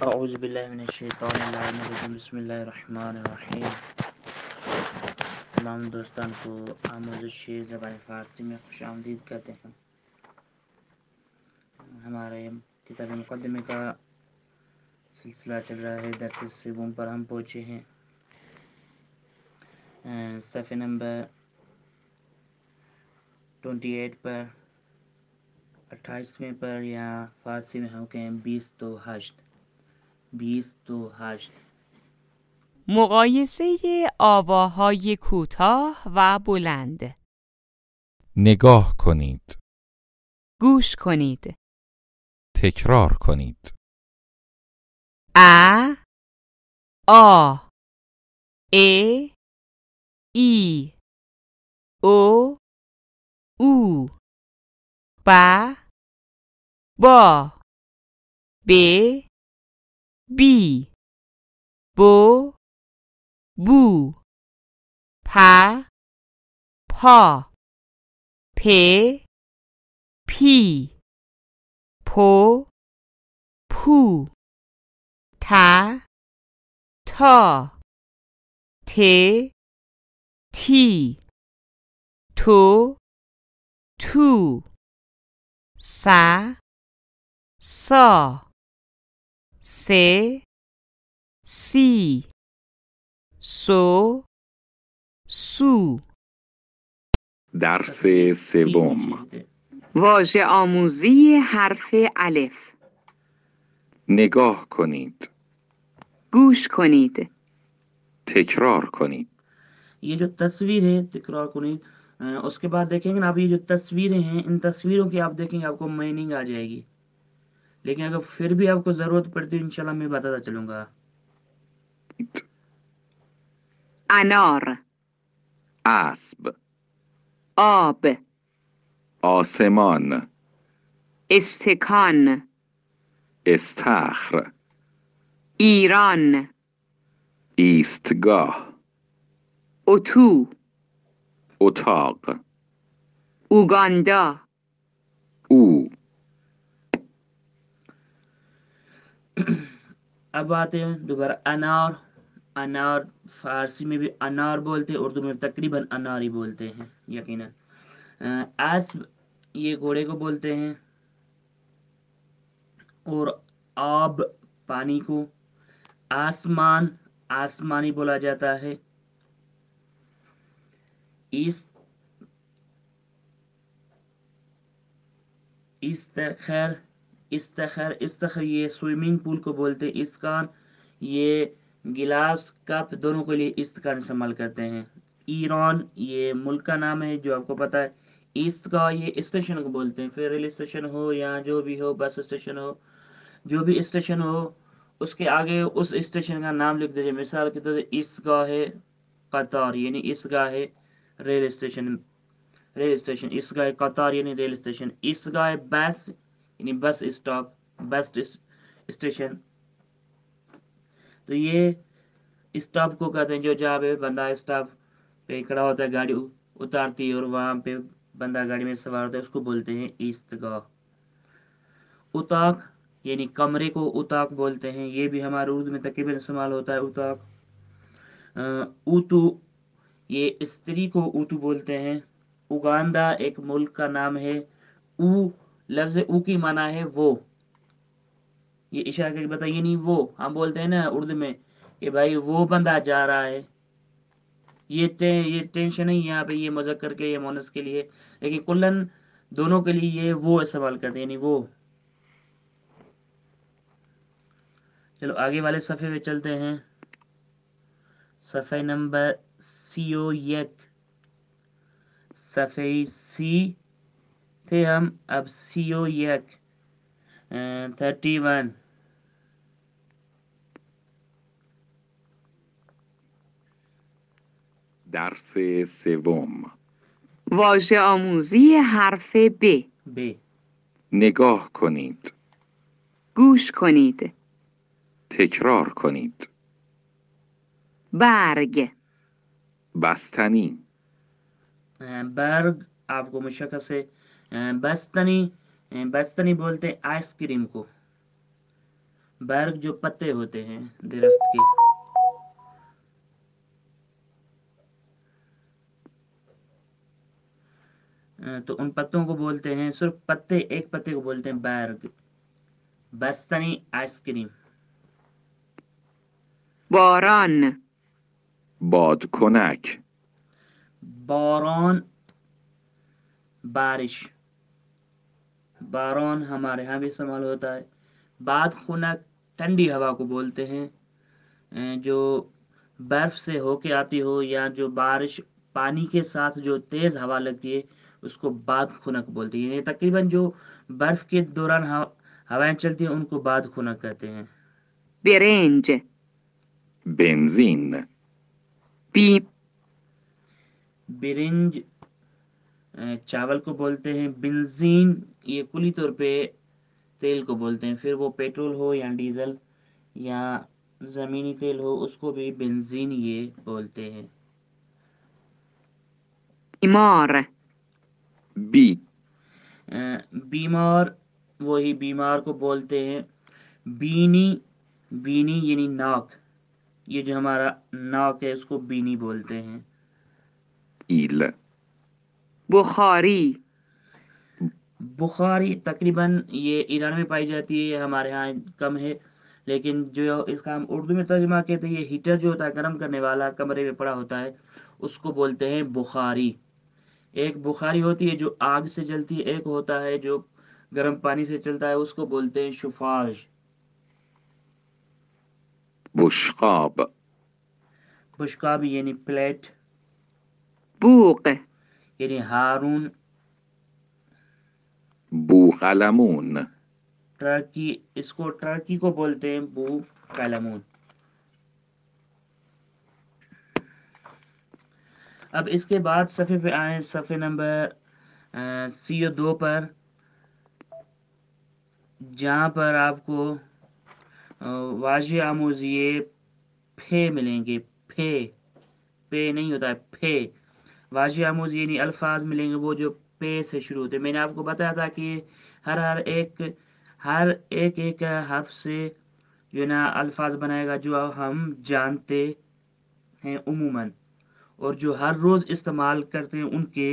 اعوذ باللہ من الشیطان الرجیم بسم اللہ الرحمن الرحیم. تمام دوستان کو آموزش زبان فارسی میں خوش آمدید کہتے ہیں. ہمارے کتاب مقدمے کا سلسلہ چل رہا ہے. درس سوم پر ہم پہنچے ہیں. صفحے نمبر 28 پر 28ویں پر یا فارسی میں ہم کہیں 20 تو 8. مقایسه آواهای کوتاه و بلند. نگاه کنید. گوش کنید. تکرار کنید. ا آ ای ای او او با با ب بی بو بو پا پا پ پی پو پو تا تا ت تی تو تو سا سا س سی سو سو. درس سوم. واژه آموزی حرف الف. نگاه کنید. گوش کنید. تکرار کنید. یہ جو تصویر ہے تکرار کنید، اس کے بعد دیکھیں گے نا. اب یہ جو تصویریں ہیں، ان تصویروں کی آپ دیکھیں گے آپ کو میننگ آ جائے گی. لیکن اگر پھر بھی آپ کو ضرورت پڑتی ہے انشاءاللہ میں بتاتا چلوں گا. انار اسب. آب آسمان. استکان استخر. ایران ایستگاه. اتو اتاق. اوگاندا او. اب آتے ہیں دوبارہ انار. انار فارسی میں بھی انار بولتے ہیں، اردو میں تقریباً انار ہی بولتے ہیں یقیناً. اسب یہ گھوڑے کو بولتے ہیں، اور آب پانی کو. آسمان آسمانی بولا جاتا ہے. استخر استخر یہ سوئمنگ پول کو بولتے ہیں. اسکان یہ گلاس کپ دونوں کے لیے استکان استعمال کرتے ہیں. ایران یہ ملک کا نام ہے جو آپ کو پتا ہے. ایست کا یہ اسٹیشن کو بولتے ہیں. پھر ریل اسٹیشن ہو یا جو بھی ہو، بس اسٹیشن ہو، جو بھی اسٹیشن ہو، اس کے آگے اس اسٹیشن کا نام لکھ دیجیے. مثال کے طور پر اس گاہ ہے قطار، یعنی اس گاہ ہے ریل اسٹیشن. اس گاہ قطار یعنی ریل اسٹیشن. اس گاہ بس یعنی بس اسٹاپ، بس اسٹیشن. تو یہ اسٹاپ کو کہتے ہیں جو جہاں پہ بندہ اسٹاپ پہ کھڑا ہوتا ہے، گاڑی اتارتی ہے اور وہاں پہ بندہ گاڑی میں سوار ہوتا ہے، اس کو بولتے ہیں ایستگاہ. اتاق یعنی کمرے کو اتاق بولتے ہیں. یہ بھی ہمارے اردو میں تقریباً استعمال ہوتا ہے اتاق. اوتو یہ استری کو اوتو بولتے ہیں. اوگاندا ایک ملک کا نام ہے. او لفظ او کی معنی ہے وہ. یہ اشارہ کر کے بتائیے نہیں وہ ہم بولتے ہیں نا اردو میں کہ بھائی وہ بندہ جا رہا ہے. یہ ٹینشن نہیں یہاں پہ، یہ مذکر کے یہ مونس کے لیے، لیکن کلن دونوں کے لیے یہ وہ استعمال کرتے ہیں یعنی وہ. چلو آگے والے صفحے پہ چلتے ہیں. صفحہ نمبر سیو یک. صفحہ سی تھے ہم، اب سیو یک 31. درس سوم. واژه آموزی حرف ب. ب نگاه کنید. گوش کنید. تکرار کنید. برگ بستنی. برگ آپ کو مشخص ہے. بستنی بولتے ہیں آئس کریم کو. बर्ग जो पत्ते होते हैं दरख्त के। तो उन पत्तों को बोलते हैं, सिर्फ पत्ते, एक पत्ते को बोलते हैं बर्ग। बस्तनी आइसक्रीम। باران بادکنک. باران बारिश। बारौन हमारे यहाँ भी इस्तेमाल होता है। बाद खुनक ठंडी हवा को बोलते हैं, जो बर्फ से होके आती हो या जो बारिश पानी के साथ जो तेज हवा लगती है उसको बाद खुनक बोलते हैं। ये तकरीबन जो बर्फ के दौरान हवाएं चलती हैं उनको बाद खुनक कहते हैं। برنج بنزین. بی बिरिंज चावल को बोलते हैं। बेंजीन ये कुली तौर पे तेल को बोलते हैं, फिर वो पेट्रोल हो या डीजल या ज़मीनी तेल हो उसको भी बेंजीन ये बोलते हैं। بیمار بی. बीमार, वही बीमार को बोलते हैं बीनी। बीनी यानी नाक, ये जो हमारा नाक है उसको बीनी बोलते हैं। ایل. بخاری बुखारी तकरीबन ये ईरान में पाई जाती है, हमारे यहाँ कम है, लेकिन जो इसका हम उर्दू में तर्जुमा कहते हैं, ये हीटर जो होता है गर्म करने वाला कमरे में पड़ा होता है उसको बोलते हैं बुखारी। एक बुखारी होती है जो आग से जलती है, एक होता है जो गर्म पानी से चलता है उसको बोलते हैं शुफाज। بشقاب. बुशकाब यानी प्लेट بوق यानी हारून। بوقلمون. टर्की, इसको टर्की को बोलते हैं बू कैलमून। अब इसके बाद सफ़े पे आए, सफ़े नंबर CO2 पर, जहाँ पर आपको वाजिह आमोज़िए फे मिलेंगे। फे, पे नहीं होता है, फे। वाजिह आमोज़िए यानी अल्फाज मिलेंगे वो जो पे से शुरू होते हैं। मैंने आपको बताया था कि हर एक हर्फ से जो है ना अल्फाज बनाएगा जो हम जानते हैं उमूमन, और जो हर रोज़ इस्तेमाल करते हैं उनके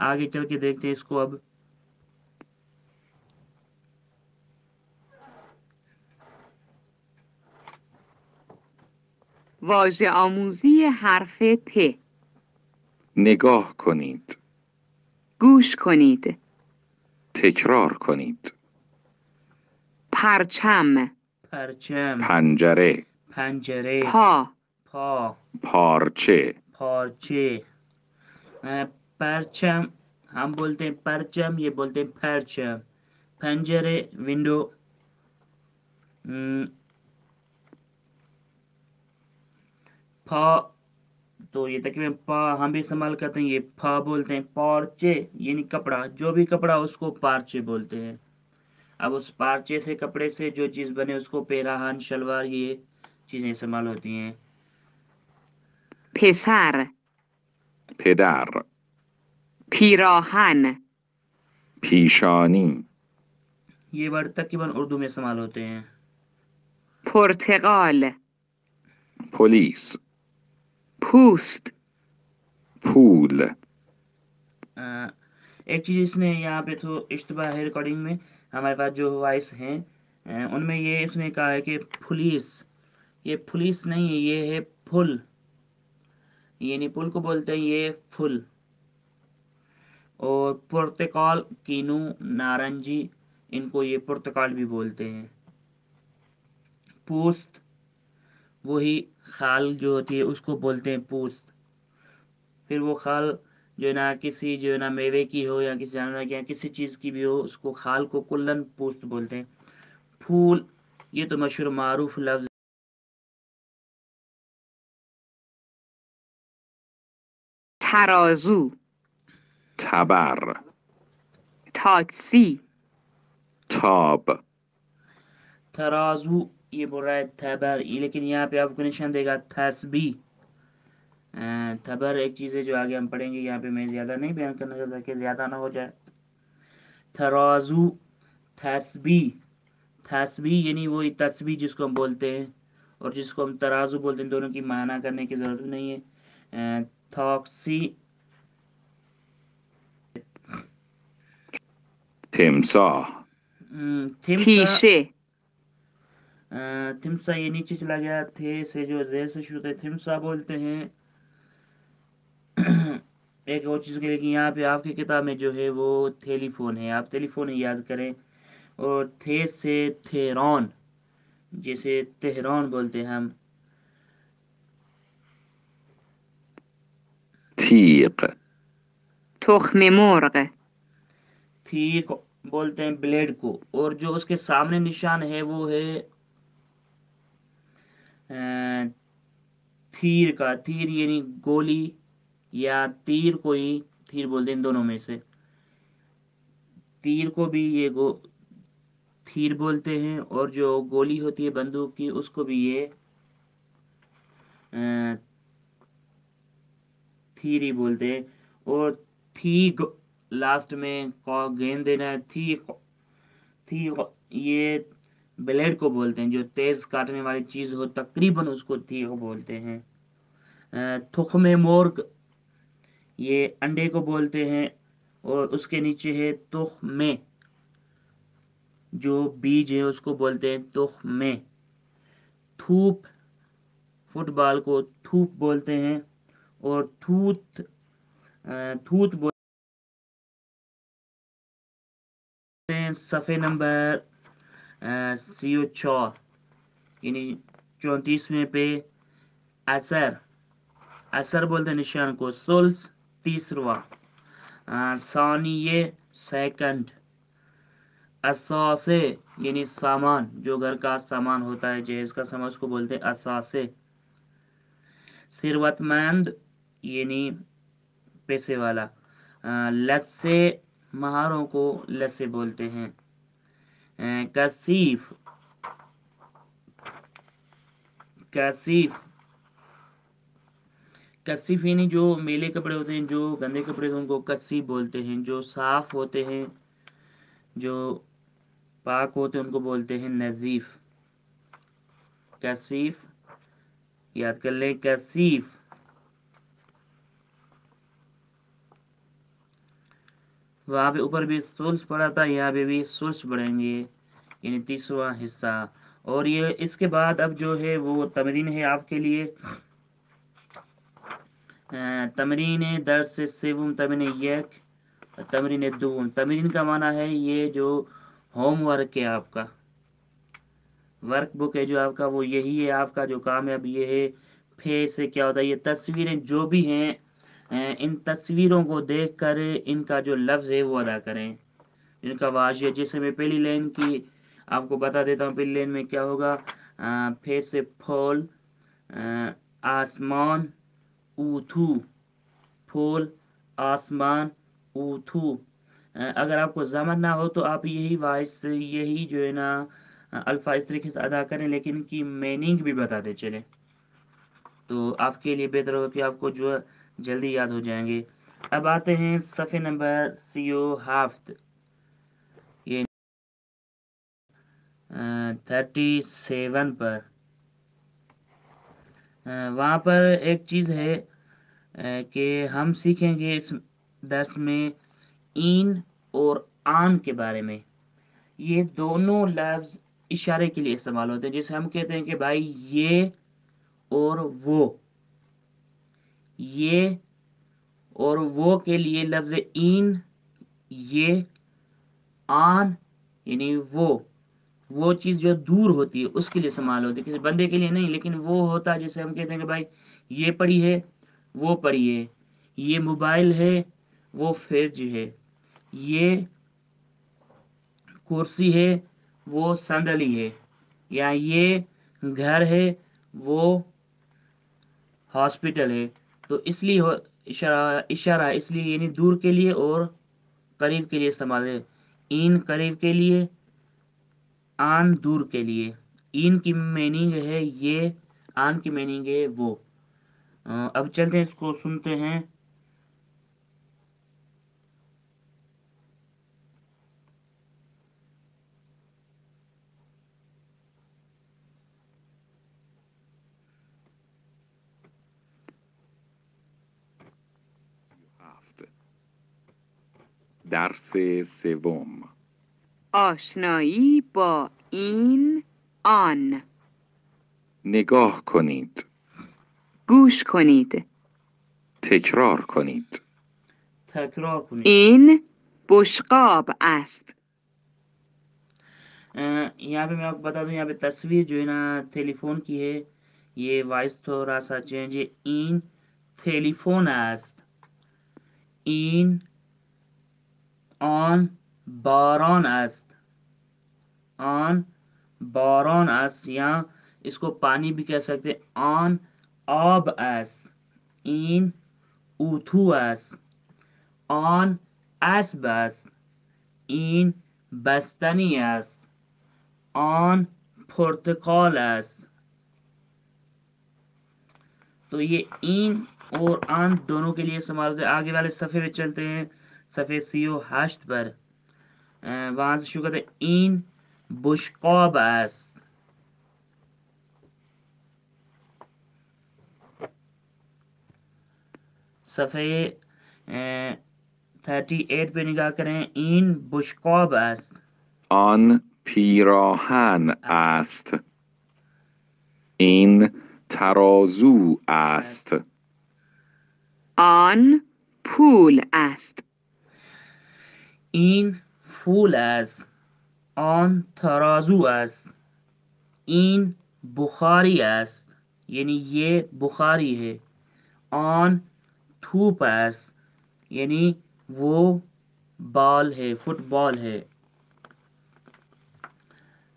आगे चल के देखते हैं इसको। अब واژه آموزی حرف پ نگاه کنید. گوش کنید تکرار کنید. پرچم परचम, پنجره. पंजरे, پا पा, پارچه. फॉर्चे। परचम हम बोलते हैं परचम, ये बोलते हैं परचम। पंजरे विंडो। फा, तो ये तकरीबन पा हम भी इस्तेमाल करते हैं, ये फा बोलते हैं। पार्चे यानी कपड़ा, जो भी कपड़ा उसको पार्चे बोलते हैं। अब उस पार्चे से, कपड़े से जो चीज़ बने उसको पेराहान, शलवार, ये चीज़ें इस्तेमाल होती हैं। پسر پدر. پیراهن پیشانی. ये वर्ड तकरीबन उर्दू में इस्तेमाल होते हैं। پرتقال پلیس. پوست پول. एक चीज़ इसने यहाँ पे तो इश्तबा है, रिकॉर्डिंग में हमारे पास जो वॉइस हैं उनमें ये इसने कहा है कि पुलिस, ये पुलिस नहीं है, ये है फुल, यानी पुल को बोलते हैं ये फुल। और पुर्तकाल, कीनू, नारंगी, इनको ये पुर्तकाल भी बोलते हैं। पोस्त, वही खाल जो होती है उसको बोलते हैं पोस्त। फिर वो खाल जो है ना किसी जो है ना मेवे की हो या किसी जानवर की या किसी चीज़ की भी हो उसको खाल को कुल्लन पोस्त बोलते हैं। फूल, ये तो मशहूर मारूफ लफ्ज़। ترازو تبر. تاکسی تاب. तराजू, ये बोल रहा है थैबर, ये लेकिन यहाँ पे आपको निशान देगा थसबी। थबर एक चीज़ है जो आगे हम पढ़ेंगे, यहाँ पे मैं ज़्यादा नहीं बयान करना चाहता कि ज़्यादा ना हो जाए। तराजू, थसबी, तस्बी यानी वही तस्बी जिसको हम बोलते हैं और जिसको हम तराजू बोलते हैं, दोनों की माना करने की ज़रूरत नहीं है। थॉक्सी, تمساح थिम्सा, تیشه थिम्सा ये नीचे चला गया, थे से जो जे से शुरू होता है थिम्सा बोलते हैं। एक और चीज़ के लिए कि यहाँ पे आपकी किताब में जो है वो टेलीफोन है, आप टेलीफोन ही याद करें। और थे से थेरॉन, जैसे तेहरान बोलते हैं हम। تیغ تخم مرغ थीक बोलते हैं ब्लेड को, और जो उसके सामने निशान है वो है अ, तीर का। तीर यानी गोली या तीर को ही तीर बोलते हैं, इन दोनों में से। तीर को भी ये तीर बोलते हैं, और जो गोली होती है बंदूक की उसको भी ये अ, तीर ही बोलते हैं। और थीक लास्ट में गेंद देना है, थीक थीक ये ब्लेड को बोलते हैं, जो तेज काटने वाली चीज हो तकरीबन उसको थीक बोलते हैं। तुख्मे मोर्ग ये अंडे को बोलते हैं, और उसके नीचे है तुख्मे, जो बीज है उसको बोलते हैं तुख्मे। थूप, फुटबॉल को थूप बोलते हैं। और थूत बोलते हैं सफ़े नंबर CO 4 यानी 34वें पे। असर, असर बोलते हैं निशान को। सुल्स तीसरवा, सानिये सेकंड। असासे यानी सामान, जो घर का सामान होता है, जहेज का सामान, उसको बोलते हैं असासे। सिरवतमंद यानी पैसे वाला। लस्से, महारों को लस्से बोलते हैं। कसीफ, कसीफ कसीफ यानी जो मेले कपड़े होते हैं, जो गंदे कपड़े होते हैं उनको कसीफ बोलते हैं। जो साफ होते हैं, जो पाक होते हैं, उनको बोलते हैं नजीफ। कसीफ याद कर लें, कसीफ। वहां पे ऊपर भी सुल्स पड़ा था, यहाँ पे भी सुल्स पढ़ेंगे, यानी तीसरा हिस्सा। और ये इसके बाद अब जो है वो तमरीन है आपके लिए। तमरीन दर्स से सेवम तमरीन एक, तमरीन दूम। तमरीन का माना है ये जो होमवर्क है आपका, वर्क बुक है जो आपका, वो यही है आपका जो काम है। अब ये है फे से क्या होता है, ये तस्वीरें जो भी हैं, इन तस्वीरों को देखकर इनका जो लफ्ज़ है वो अदा करें, इनका वाजिया। जैसे मैं पहली लाइन की आपको बता देता हूँ, पहली लाइन में क्या होगा। फे से फूल, आसमान, ऊथू, फूल, आसमान, ऊथू। अगर आपको जमन ना हो तो आप यही वॉइस, यही जो है ना अल्फा इस तरीके से अदा करें, लेकिन इनकी मीनिंग भी बताते चलें, तो आपके लिए बेहतर होगा कि आपको जो है जल्दी याद हो जाएंगे। अब आते हैं सफ़े नंबर CO 7, ये 37 पर। वहाँ पर एक चीज़ है कि हम सीखेंगे इस दर्स में इन और आन के बारे में। ये दोनों लफ्ज़ इशारे के लिए इस्तेमाल होते हैं। जैसे हम कहते हैं कि भाई ये और वो, ये और वो के लिए लफ्ज़ इन, ये, आन यानी वो चीज़ जो दूर होती है उसके लिए इस्तेमाल होती है, किसी बंदे के लिए नहीं। लेकिन वो होता है, जैसे हम कहते हैं कि भाई ये पड़ी है, वो पड़ी है, ये मोबाइल है, वो फ्रिज है, ये कुर्सी है, वो संदली है, या ये घर है, वो हॉस्पिटल है। तो इसलिए इशारा इशारा इसलिए यानी दूर के लिए और करीब के लिए इस्तेमाल है। इन करीब के लिए, आन दूर के लिए। इन की मीनिंग है ये, आन की मीनिंग है वो। अब चलते हैं, इसको सुनते हैं। درس سوم. آشنایی با این آن. نگاه کنید. گوش کنید. تکرار کنید. تکرار کنید. این بشقاب است. यहाँ पे मैं आपको बता दूं, यहाँ पे तस्वीर जो है ना टेलीफोन की है, ये वॉइस थोड़ा सा चेंज है. इन टेलीफोन است. این آن باران است. آن باران است. यहाँ इसको पानी भी कह सकते हैं. آن آب است. این اتو است. آن اسب است. این بستنی است. آن پرتقال است. تو یہ این اور آن دونوں کے لیے استعمال ہوتے ہیں. آگے والے صفحے پہ چلتے ہیں, صفحے 38 پر. وہاں سے شروع کرتے ہیں. این بشقاب است. صفحے 38 پہ نگاہ کریں. این بشقاب است. آن پیراهن است. این ترازو است. آن پول است. این پول است. آن ترازو است. این بخاری است. یعنی یہ بخاری ہے. آن توپ است. یعنی وہ بال ہے, فٹ بال ہے.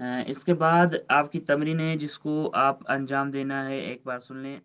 اس کے بعد آپ کی تمرین ہے جس کو آپ انجام دینا ہے. ایک بار سن لیں.